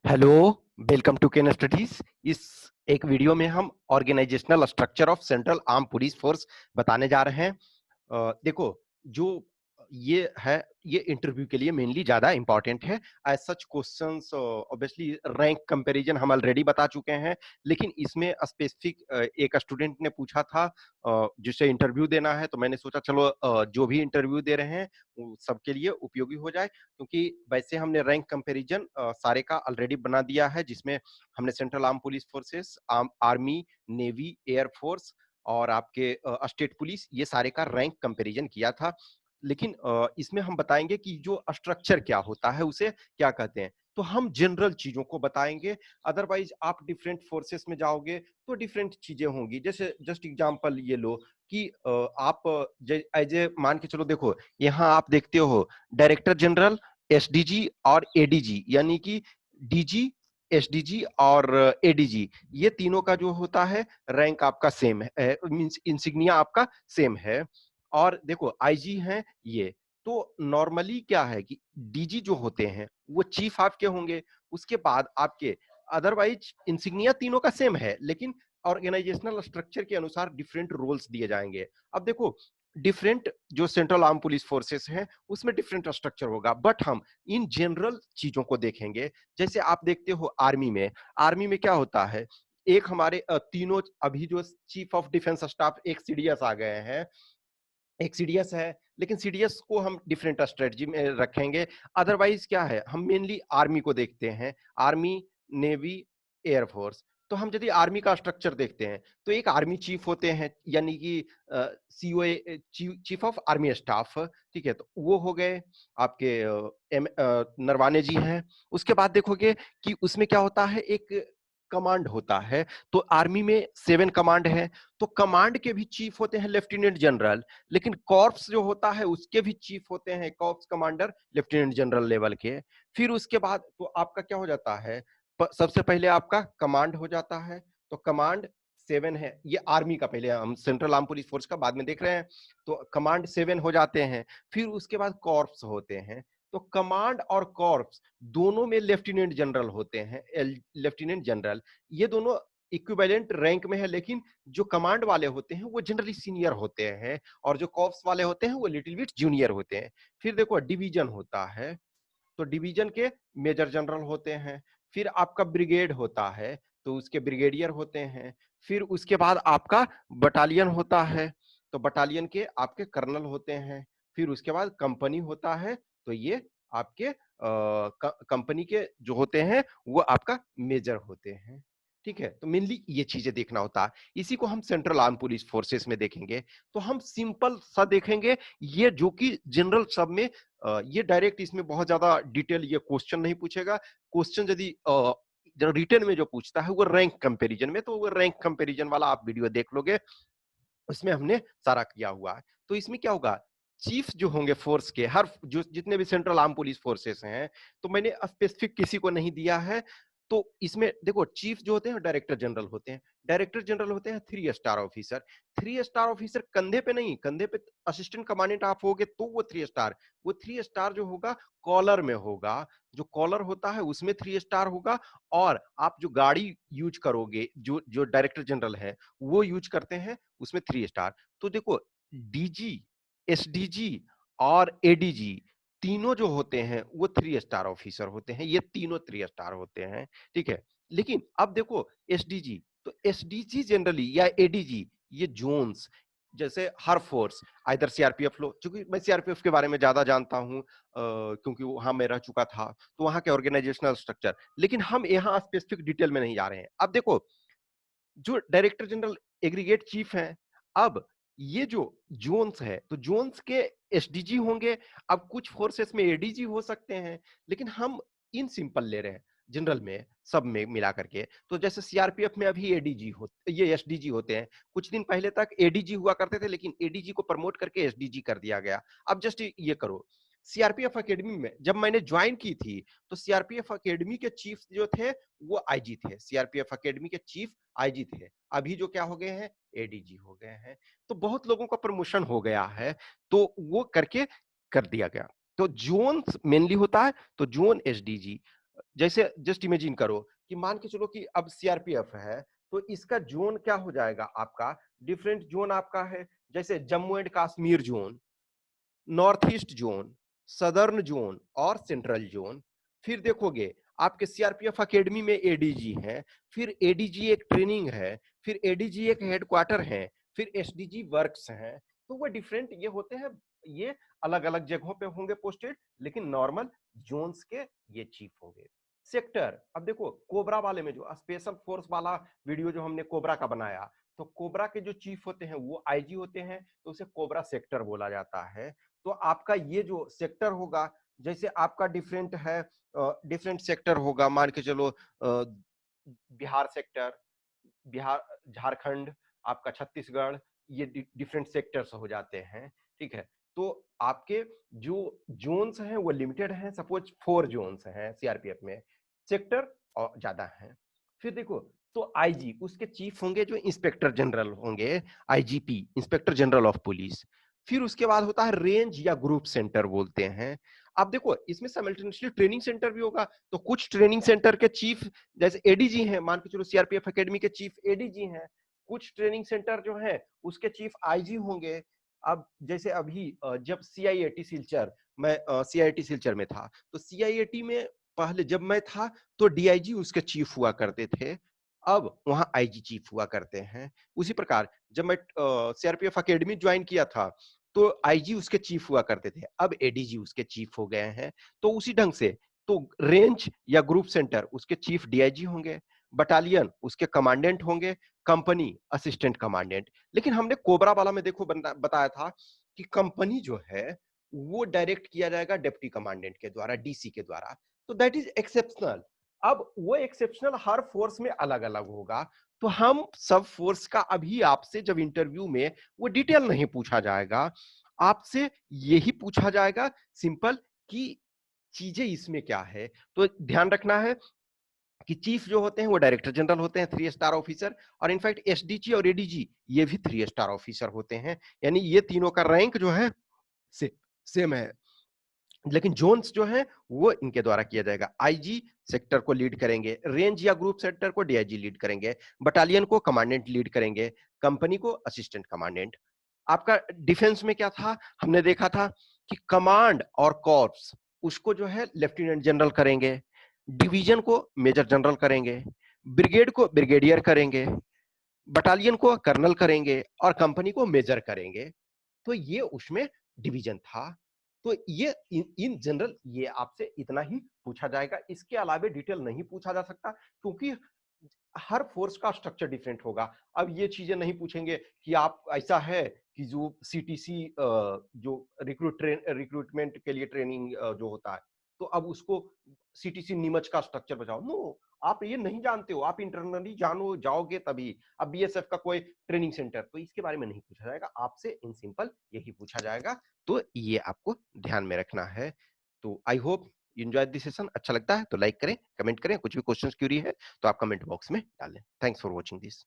Hello, welcome to Ken Studies. इस एक video में हम organisational structure of central arm police force बताने जा रहे हैं। देखो, जो ये है, ये इंटरव्यू के लिए मेनली ज्यादा इंपॉर्टेंट है। As such questions obviously rank comparison हम ऑलरेडी बता चुके हैं, लेकिन इसमें स्पेसिफिक एक स्टूडेंट ने पूछा था जिसे इंटरव्यू देना है, तो मैंने सोचा चलो जो भी इंटरव्यू दे रहे हैं वो सबके लिए उपयोगी हो जाए, क्योंकि वैसे हमने रैंक कंपैरिजन सारे का ऑलरेडी बना दिया है, जिसमें हमने central arm police forces, army, navy, air force और आपके स्टेट पुलिस, ये सारे का रैंक कंपैरिजन किया था। लेकिन इसमें हम बताएंगे कि जो स्ट्रक्चर क्या होता है, उसे क्या कहते हैं। तो हम जनरल चीजों को बताएंगे, अदरवाइज आप डिफरेंट फोर्सेस में जाओगे तो डिफरेंट चीजें होंगी। जैसे जस्ट एग्जांपल ये लो कि आप एज ए मान के चलो, देखो यहाँ आप देखते हो डायरेक्टर जनरल, एसडीजी और एडीजी, यानी कि डीजी, एसडीजी और एडीजी, ये तीनों का जो होता है रैंक आपका सेम है, मींस इंसिग्निया आपका सेम है। और देखो आईजी हैं ये, तो नॉर्मली क्या है कि डीजी जो होते हैं वो चीफ आपके होंगे, उसके बाद आपके, अदरवाइज इंसिग्निया तीनों का सेम है, लेकिन ऑर्गेनाइजेशनल स्ट्रक्चर के अनुसार डिफरेंट रोल्स दिए जाएंगे। अब देखो, डिफरेंट जो सेंट्रल आर्म पुलिस फोर्सेस हैं उसमें डिफरेंट स्ट्रक्चर होगा, बट हम इन जनरल चीजों को देखेंगे। जैसे आप देखते हो आर्मी में क्या होता है, एक हमारे तीनों अभी जो चीफ ऑफ डिफेंस स्टाफ एक सीडीएस आ गए हैं, एक सीडीएस है, लेकिन सीडीएस को हम डिफरेंट स्ट्रेटजी में रखेंगे। अदरवाइज क्या है, हम मेनली आर्मी को देखते हैं, आर्मी, नेवी, एयरफोर्स। तो हम यदि आर्मी का स्ट्रक्चर देखते हैं तो एक आर्मी चीफ होते हैं, यानी कि COA, chief of army staff, ठीक है, तो वो हो गए आपके नरवाने जी हैं। उसके बाद देखोगे कि उसमें क्या होता है, एक कमांड होता है। तो आर्मी में 7 कमांड है, तो कमांड के भी चीफ होते हैं लेफ्टिनेंट जनरल, लेकिन कॉर्प्स जो होता है उसके भी चीफ होते हैं corps commander, lieutenant general level के। फिर उसके बाद तो आपका क्या हो जाता है, सबसे पहले आपका कमांड हो जाता है। तो कमांड 7 है, ये आर्मी का, पहले हम सेंट्रल आर्म पुलिस फोर्स का बाद में देख रहे हैं। तो कमांड 7 हो जाते हैं। फिर उसके बाद कॉर्प्स होते हैं। तो कमांड और कॉर्प्स दोनों में लेफ्टिनेंट जनरल होते हैं, लेफ्टिनेंट जनरल, ये दोनों इक्विवेलेंट रैंक में है, लेकिन जो कमांड वाले होते हैं वो जनरली सीनियर होते हैं, और जो कॉप्स वाले होते हैं वो लिटिल बिट जूनियर होते हैं। फिर देखो डिवीजन होता है, तो डिवीजन के मेजर जनरल होते हैं। फिर आपका ब्रिगेड होता है, तो उसके ब्रिगेडियर होते हैं। फिर उसके बाद आपका बटालियन होता है, तो बटालियन के आपके कर्नल होते हैं। फिर उसके बाद कंपनी होता है, तो ये आपके कंपनी के जो होते हैं वो आपका मेजर होते हैं। ठीक है, तो मेनली ये चीजें देखना होता है। इसी को हम सेंट्रल आर्म पुलिस फोर्सेस में देखेंगे। तो हम सिंपल सा देखेंगे, ये जो कि जनरल सब में ये डायरेक्ट इसमें बहुत ज्यादा डिटेल ये क्वेश्चन नहीं पूछेगा। क्वेश्चन यदि रिटर्न में जो पूछता है वो रैंक कंपैरिजन में, तो वो रैंक कंपैरिजन वाला आप वीडियो देख लोगे, उसमें हमने सारा किया हुआ है। तो इसमें क्या होगा, चीफ जो होंगे फोर्स के, हर जो जितने भी सेंट्रल आर्म पुलिस फोर्सेस हैं, तो मैंने स्पेसिफिक किसी को नहीं दिया है। तो इसमें देखो, चीफ जो होते हैं डायरेक्टर जनरल होते हैं। डायरेक्टर जनरल होते हैं 3 स्टार ऑफिसर। 3 स्टार ऑफिसर कंधे पे नहीं, कंधे पे असिस्टेंट कमांडेंट आप होगे तो वो 3 स्टार, वो 3 स्टार जो होगा कॉलर में होगा। जो कॉलर होता है उसमें 3 स्टार होगा। और आप जो गाड़ी यूज करोगे, जो जो डायरेक्टर जनरल है वो यूज करते हैं, उसमें 3 स्टार। तो देखो, डीजी, एसडीजी और एडीजी तीनों जो होते हैं वो 3 स्टार ऑफिसर होते हैं, ये तीनों 3 स्टार होते हैं। ठीक है, लेकिन अब देखो एसडीजी, तो एसडीजी जनरली या एडीजी, ये जोन्स, जैसे हर फोर्स, इधर सीआरपीएफ लो, क्योंकि मैं सीआरपीएफ के बारे में ज्यादा जानता हूं क्योंकि वहां मैं रह चुका था, तो वहां के ऑर्गेनाइजेशनल स्ट्रक्चर, लेकिन हम यहाँ स्पेसिफिक डिटेल में नहीं जा रहे हैं। अब देखो, जो डायरेक्टर जनरल एग्रीगेट चीफ हैं, अब ये जो जोन्स है, तो जोन्स के एसडीजी होंगे। अब कुछ फोर्सेस में एडीजी हो सकते हैं, लेकिन हम इन सिंपल ले रहे हैं जनरल में, सब में मिला करके। तो जैसे सीआरपीएफ में अभी एडीजी होते, ये एसडीजी होते हैं। कुछ दिन पहले तक एडीजी हुआ करते थे, लेकिन एडीजी को प्रमोट करके एसडीजी कर दिया गया। अब जस्ट ये करो, सीआरपीएफ एकेडमी में जब मैंने ज्वाइन की थी, तो सीआरपीएफ एकेडमी के चीफ जो थे वो आईजी थे, सीआरपीएफ एकेडमी के चीफ आईजी थे। अभी जो क्या हो गए हैं, एडीजी हो गए हैं। तो बहुत लोगों का प्रमोशन हो गया है, तो वो करके कर दिया गया। तो जोन मेनली होता है, तो जोन एसडीजी, जैसे जस्ट इमेजिन करो कि मान के चलो कि अब सीआरपीएफ है, तो इसका जोन क्या हो जाएगा आपका, डिफरेंट जोन आपका है, जैसे Jammu and Kashmir zone, north east zone, southern zone और सेंट्रल जोन। फिर देखोगे आपके सीआरपीएफ एकेडमी में एडीजी है, फिर एडीजी एक ट्रेनिंग है, फिर एडीजी एक हेडक्वार्टर है, फिर एसडीजी वर्क्स हैं। तो वो डिफरेंट ये होते हैं, ये अलग अलग जगहों पे होंगे पोस्टेड, लेकिन नॉर्मल जोन्स के ये चीफ होंगे। सेक्टर, अब देखो कोबरा वाले में जो स्पेशल फोर्स वाला वीडियो जो हमने कोबरा का बनाया, तो कोबरा के जो चीफ होते हैं वो आईजी होते हैं, तो उसे कोबरा सेक्टर बोला जाता है। तो आपका ये जो सेक्टर होगा, जैसे आपका डिफरेंट है, डिफरेंट सेक्टर होगा, मान के चलो बिहार सेक्टर, बिहार, झारखंड, आपका छत्तीसगढ़, ये डिफरेंट सेक्टर्स हो जाते हैं, ठीक है। तो आपके जो जोन्स हैं वो लिमिटेड हैं, सपोज 4 जोन्स हैं सीआरपीएफ में, सेक्टर और ज्यादा हैं। फिर देखो, तो आईजी उसके चीफ होंगे जो इंस्पेक्टर जनरल होंगे, IGP inspector general of police. फिर उसके बाद होता है रेंज या ग्रुप सेंटर बोलते हैं। अब देखो इसमें साइमल्टेनियसली ट्रेनिंग सेंटर भी होगा, तो कुछ ट्रेनिंग सेंटर के चीफ जैसे एडीजी हैं, मान के चलो सीआरपीएफ एकेडमी के चीफ एडीजी हैं, कुछ ट्रेनिंग सेंटर जो है उसके चीफ आईजी होंगे। अब जैसे अभी जब सीआईएटी सिलचर, मैं सीआईएटी सिलचर में था, तो सीआईएटी में पहले जब मैं था तो डीआईजी उसके चीफ हुआ करते थे, अब वहां आईजी चीफ हुआ करते हैं। उसी प्रकार जब मैं सीआरपीएफ एकेडमी ज्वाइन किया था तो आईजी उसके चीफ हुआ करते थे, अब एडीजी उसके चीफ हो गए हैं। तो उसी ढंग से तो रेंज या ग्रुप सेंटर उसके चीफ डीआईजी होंगे, बटालियन उसके कमांडेंट होंगे, कंपनी असिस्टेंट कमांडेंट। लेकिन हमने कोबरा वाला में देखो बताया था कि कंपनी जो है वो डायरेक्ट किया जाएगा डिप्टी कमांडेंट के द्वारा, डीसी के द्वारा। तो दैट इज एक्सेप्शनल। अब वो एक्सेप्शनल हर फोर्स में अलग अलग होगा, तो हम सब फोर्स का अभी आपसे जब इंटरव्यू में वो डिटेल नहीं पूछा जाएगा, आपसे यही पूछा जाएगा सिंपल कि चीजें इसमें क्या है। तो ध्यान रखना है कि चीफ जो होते हैं वो डायरेक्टर जनरल होते हैं, 3 स्टार ऑफिसर, और इनफैक्ट एसडीजी और एडीजी ये भी 3 स्टार ऑफिसर होते हैं। यानी ये तीनों का रैंक जो है से, सेम है, लेकिन जोन्स जो है वो इनके द्वारा किया जाएगा। आईजी सेक्टर को लीड करेंगे, रेंज या ग्रुप सेक्टर को डीआईजी लीड करेंगे, बटालियन को कमांडेंट लीड करेंगे, कंपनी को असिस्टेंट कमांडेंट। आपका डिफेंस में क्या था, हमने देखा था कि कमांड और कॉर्प्स उसको जो है लेफ्टिनेंट जनरल करेंगे, डिवीजन को मेजर जनरल करेंगे, ब्रिगेड को ब्रिगेडियर करेंगे, बटालियन को कर्नल करेंगे और कंपनी को मेजर करेंगे। तो ये उसमें डिवीजन था। तो ये इन जनरल ये आपसे इतना ही पूछा जाएगा, इसके अलावा डिटेल नहीं पूछा जा सकता, क्योंकि हर फोर्स का स्ट्रक्चर डिफरेंट होगा। अब ये चीजें नहीं पूछेंगे कि आप ऐसा है कि जो सीटीसी जो रिक्रूटमेंट के लिए ट्रेनिंग जो होता है, तो अब उसको सीटीसी नीमच का स्ट्रक्चर बताओ, नो, आप ये नहीं जानते हो, आप इंटरनली जानो जाओगे तभी। अब बीएसएफ का कोई ट्रेनिंग सेंटर, तो इसके बारे में नहीं पूछा जाएगा आपसे, इन सिंपल यही पूछा जाएगा। तो ये आपको ध्यान में रखना है। तो I hope you enjoy this session. अच्छा लगता है तो लाइक करें, कमेंट करें, कुछ भी क्वेश्चंस क्यूरी है तो आप कमेंट बॉक्स में डालें। Thanks for watching this.